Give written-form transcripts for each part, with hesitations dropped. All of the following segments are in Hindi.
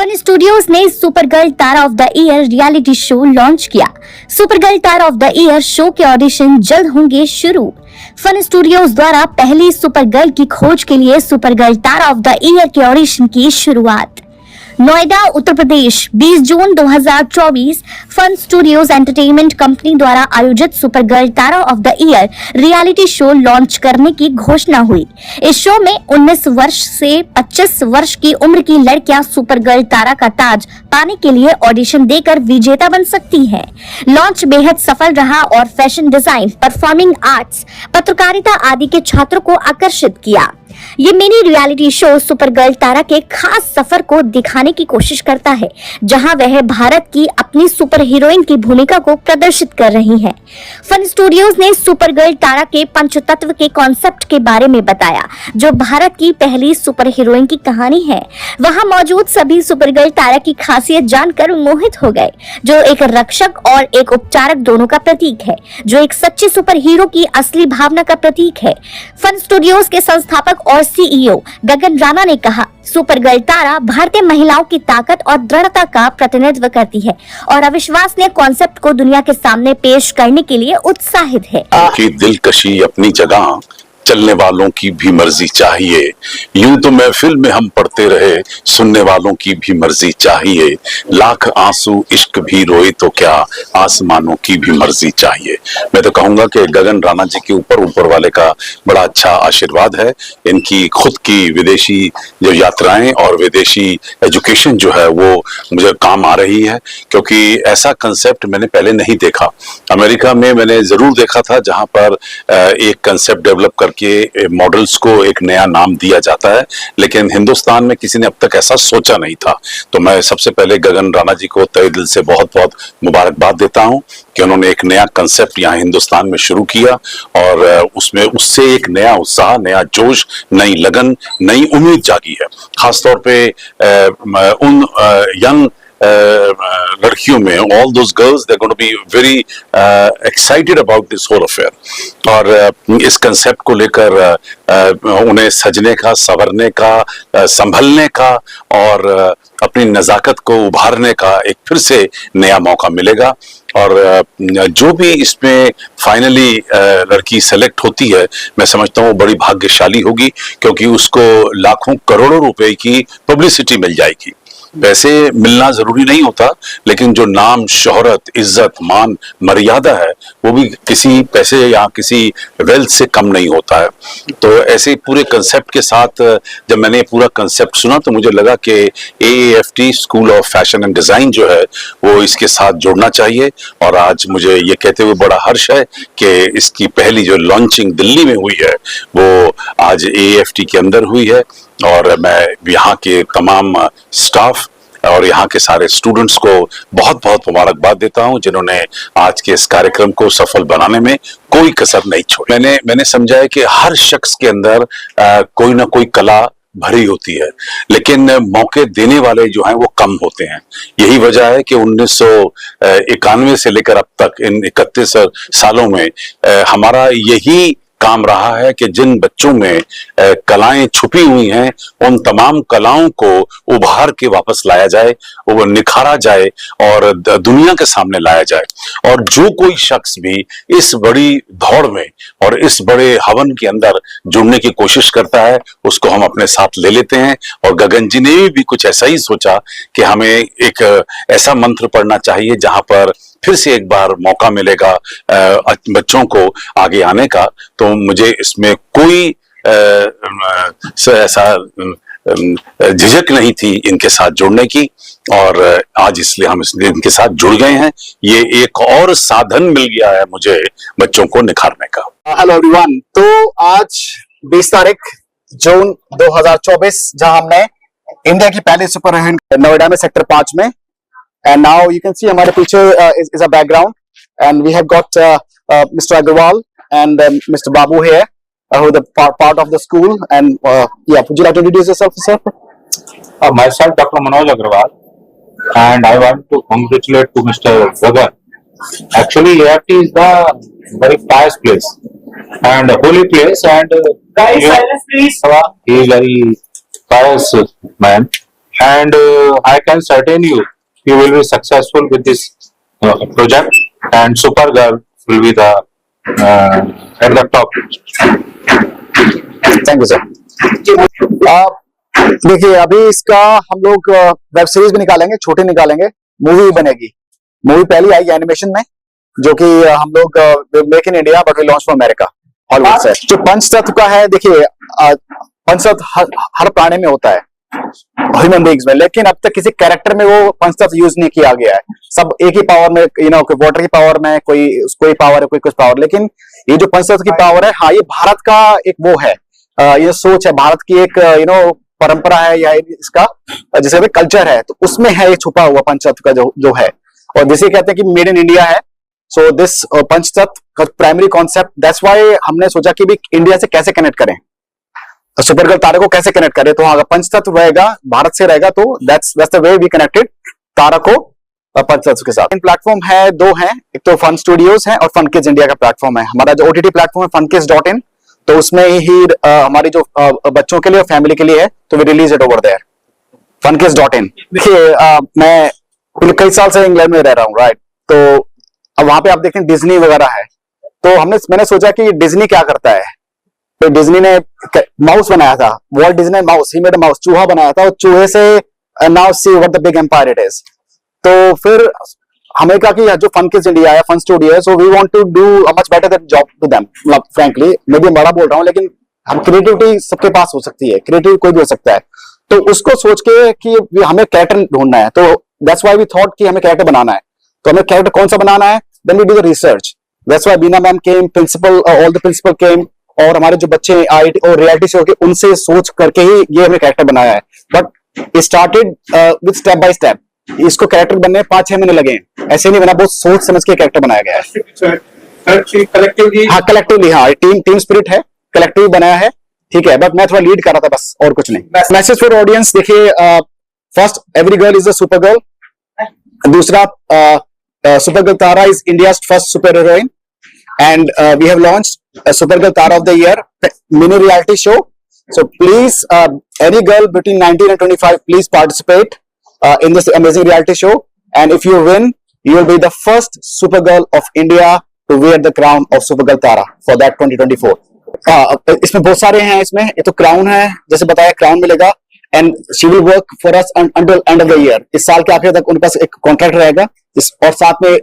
फन स्टूडियोज ने super girl Tara of the year reality show launch किया। Super girl Tara of the year show के ऑडिशन जल्द होंगे शुरू। फन स्टूडियोज द्वारा पहली सुपर गर्ल की खोज के लिए super girl Tara of the year के ऑडिशन की शुरुआत। नोएडा, उत्तर प्रदेश, 20 जून 2024 फन स्टूडियोज एंटरटेनमेंट कंपनी द्वारा आयोजित super girl Tara of the year reality show launch करने की घोषणा हुई। इस शो में 19 वर्ष से 25 वर्ष की उम्र की लड़कियां सुपर गर्ल तारा का ताज पाने के लिए ऑडिशन देकर विजेता बन सकती हैं। लॉन्च बेहद सफल रहा और फैशन डिजाइन, परफॉर्मिंग आर्ट्स, पत्रकारिता आदि के छात्रों को आकर्षित किया। ये mini reality show super girl Tara के खास सफर को दिखाने की कोशिश करता है, जहां वह भारत की अपनी सुपर हीरोइन की भूमिका को प्रदर्शित कर रही हैं। फन स्टूडियोज ने सुपर गर्ल तारा के पंचतत्व के कॉन्सेप्ट के बारे में बताया, जो भारत की पहली सुपर हीरोइन की कहानी है। वहां मौजूद सभी सुपर गर्ल तारा की खासियत जानकर मोहित हो गए, जो एक रक्षक और एक उपचारक दोनों का प्रतीक है, जो एक सच्चे सुपर हीरो की असली भावना का प्रतीक है। फन स्टूडियोज के संस्थापक और सीईओ गगन राणा ने कहा, सुपर गर्ल तारा भारतीय महिलाओं की ताकत और दृढ़ता का प्रतिनिधित्व करती है और अविश्वसनीय कॉन्सेप्ट को दुनिया के सामने पेश करने के लिए उत्साहित है। की दिलकशी अपनी जगह, चलने वालों की भी मर्जी चाहिए। यूं तो महफिल में हम पढ़ते रहे, सुनने वालों की भी मर्जी चाहिए। लाख आंसू इश्क भी रोए तो क्या, आसमानों की भी मर्जी चाहिए। मैं तो कहूंगा कि गगन राणा जी के ऊपर वाले का बड़ा अच्छा आशीर्वाद है। इनकी खुद की विदेशी जो यात्राएं और विदेशी एजुकेशन जो है वो मुझे काम आ रही है, क्योंकि ऐसा कंसेप्ट मैंने पहले नहीं देखा। अमेरिका में मैंने जरूर देखा था, जहां पर एक कंसेप्ट डेवलप करके मॉडल्स को एक नया नाम दिया जाता है, लेकिन हिंदुस्तान में किसी ने अब तक ऐसा सोचा नहीं था। तो मैं सबसे पहले गगन राणा जी को तहे दिल से बहुत बहुत मुबारकबाद देता हूं कि उन्होंने एक नया कंसेप्ट यहाँ हिंदुस्तान में शुरू किया और उसमें उससे एक नया उत्साह, नया जोश, नई लगन, नई उम्मीद जागी है। खासतौर पे उन यंग लड़कियों में, all those girls, they're going to be very excited about this whole affair। और इस कंसेप्ट को लेकर उन्हें सजने का, संवरने का, संभलने का और अपनी नजाकत को उभारने का एक फिर से नया मौका मिलेगा। और जो भी इसमें फाइनली लड़की सेलेक्ट होती है, मैं समझता हूँ बड़ी भाग्यशाली होगी, क्योंकि उसको लाखों करोड़ों रुपए की पब्लिसिटी मिल जाएगी। पैसे मिलना जरूरी नहीं होता, लेकिन जो नाम, शोहरत, इज्जत, मान, मर्यादा है, वो भी किसी पैसे या किसी वेल्थ से कम नहीं होता है। तो ऐसे पूरे कंसेप्ट के साथ जब मैंने पूरा कंसेप्ट सुना तो मुझे लगा कि AAFT school of fashion and design जो है वो इसके साथ जुड़ना चाहिए। और आज मुझे ये कहते हुए बड़ा हर्ष है कि इसकी पहली जो लॉन्चिंग दिल्ली में हुई है वो आज AAFT के अंदर हुई है। और मैं यहाँ के तमाम स्टाफ और यहाँ के सारे स्टूडेंट्स को बहुत बहुत मुबारकबाद देता हूँ, जिन्होंने आज के इस कार्यक्रम को सफल बनाने में कोई कसर नहीं छोड़ी। मैंने समझा है कि हर शख्स के अंदर कोई ना कोई कला भरी होती है, लेकिन मौके देने वाले जो हैं वो कम होते हैं। यही वजह है कि 1991 से लेकर अब तक इन 31 सालों में हमारा यही काम रहा है कि जिन बच्चों में कलाएं छुपी हुई हैं, उन तमाम कलाओं को उभार के वापस लाया जाए, वो निखारा जाए और दुनिया के सामने लाया जाए। और जो कोई शख्स भी इस बड़ी दौड़ में और इस बड़े हवन के अंदर जुड़ने की कोशिश करता है, उसको हम अपने साथ ले लेते हैं। और गगन जी ने भी कुछ ऐसा ही सोचा कि हमें एक ऐसा मंत्र पढ़ना चाहिए जहां पर फिर से एक बार मौका मिलेगा बच्चों को आगे आने का। तो मुझे इसमें कोई ऐसा झिझक नहीं थी इनके साथ जुड़ने की, और आज इसलिए हम इनके साथ जुड़ गए हैं। ये एक और साधन मिल गया है मुझे बच्चों को निखारने का। हेलो एवरीवन, तो आज 20 तारीख जून 2024 जहां हमने इंडिया की पहली सुपर हीरोइन नोएडा में सेक्टर 5 में, and now you can see हमारे पीछे is a background and we have got Mr. Agarwal and Mr. Babu here who the part of the school and yeah, would you like to introduce yourself, sir? Myself Dr. Manoj Agarwal, and I want to congratulate to Mr. Gagan. Actually AFT is the very pious place and holy place, and guys silence please. He is very pious man and I can certain you will be successful with this project, and Supergirl will be the at the top. Thank you sir. देखिए अभी इसका हम लोग वेब सीरीज भी निकालेंगे, छोटी निकालेंगे, मूवी भी बनेगी। मूवी पहली आएगी एनिमेशन में, जो कि हम लोग make in India but we launch for America, Hollywood से। जो पंचतत्व का है, देखिए पंचतत्व हर प्राणी में होता है, ह्यूमन बीइंग्स में, लेकिन अब तक किसी कैरेक्टर में वो पंचतत्व यूज नहीं किया गया है। सब एक ही पावर में, कोई वाटर की पावर में, कोई पावर है, कोई कुछ पावर, लेकिन ये जो पंचतत्व की पावर है, हाँ, ये भारत का एक वो है, ये सोच है, भारत की एक परंपरा है, या इसका जैसे कल्चर है, तो उसमें है ये छुपा हुआ पंचतत्व का जो है, और जिसे कहते हैं कि मेड इन इंडिया है। सो दिस पंचतत्व का प्राइमरी कॉन्सेप्ट, दैट्स व्हाई हमने सोचा कि भी इंडिया से कैसे कनेक्ट करें, सुपरगर्ल तारा को कैसे कनेक्ट करें। तो अगर पंचतत्व रहेगा, भारत से रहेगा, तो that's the way we connected Tara को पंचतत्व के साथ। प्लेटफॉर्म है, दो हैं, एक तो फन स्टूडियोज है और फनकिड्स इंडिया का प्लेटफॉर्म है। हमारा जो ओटीटी प्लेटफॉर्म है funkids.in, तो उसमें ही हमारी जो बच्चों के लिए और फैमिली के लिए है, तो we release it over there, funkids.in। देखिए मैं कई साल से इंग्लैंड में रह रहा हूँ, राइट, तो अब वहां पे आप देखते हैं डिज्नी वगैरह है, तो मैंने सोचा कि डिज्नी क्या करता है, तो डिज्नी ने माउस बनाया था, वॉल्ट डिज्नी ने mouse, he made a mouse, चूहा बनाया था, और चूहे से now see what the big empire it is. तो फिर हमें कहा कि जो फनकिड्स इंडिया है, फन स्टूडियो है, so we want to do a much better that job to them. मतलब फ्रैंकली मैं भी बड़ा बोल रहा हूँ, लेकिन हम क्रिएटिविटी सबके पास हो सकती है, क्रिएटिव कोई भी हो सकता है, तो उसको सोच के कि हमें कैरेक्टर ढूंढना है, तो दैट्स व्हाई वी थॉट कि हमें कैरेक्टर बनाना है। तो हमें कैरेक्टर कौन सा बनाना है, then we do the research, that's why Bina ma'am came, principal, all the principal came, और हमारे जो बच्चे आईटी और रियलिटी शो के, उनसे सोच करके ही ये हमने कैरेक्टर बनाया है। But it started with step by step, इसको कैरेक्टर बनने में 5-6 महीने लगे, ऐसे नहीं बना, बहुत सोच समझ के कैरेक्टर बनाया गया है। कलेक्टिवली, हाँ, टीम स्पिरिट है, कलेक्टिव बनाया है, ठीक है, बट मैं थोड़ा लीड कर रहा था बस, और कुछ नहीं। मैसेज फॉर ऑडियंस, देखिए first, every girl is a super girl. दूसरा, supergirl Tara is India's first super heroine, and we have launched a Supergirl Tara of the Year mini reality show. So please, any girl between 19 and 25, please participate in this amazing reality show. And if you win, you will be the first Supergirl of India to wear the crown of Supergirl Tara for that 2024. इसमें बहुत सारे हैं, इसमें ये तो क्राउन है, जैसे बताया क्राउन मिलेगा, and she will work for us until end of the year. इस साल के आखिर तक उनके पास एक कॉन्ट्रैक्ट रहेगा, और साथ में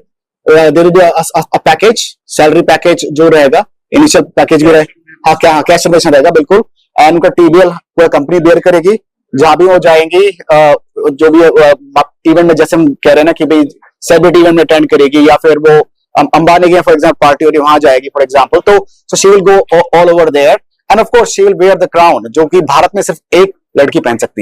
there will be a package, salary package जो रहेगा, इनिशियल पैकेज भी रहेगा, हाँ, कैश सबमिशन रहेगा बिल्कुल, और उनका टीबीएल पूरा कंपनी बेयर करेगी, जहां भी वो जाएंगी, जो भी इवेंट में, जैसे हम कह रहे हैं ना कि भाई सेलिब्रिटी इवेंट में अटेंड करेगी, या फिर वो अंबानी की फॉर एग्जाम्पल पार्टी हो रही है, वहां जाएगी फॉर एग्जाम्पल, तो so she will go all over there, and of course she will wear the crown, जो कि भारत में सिर्फ एक लड़की पहन सकती है।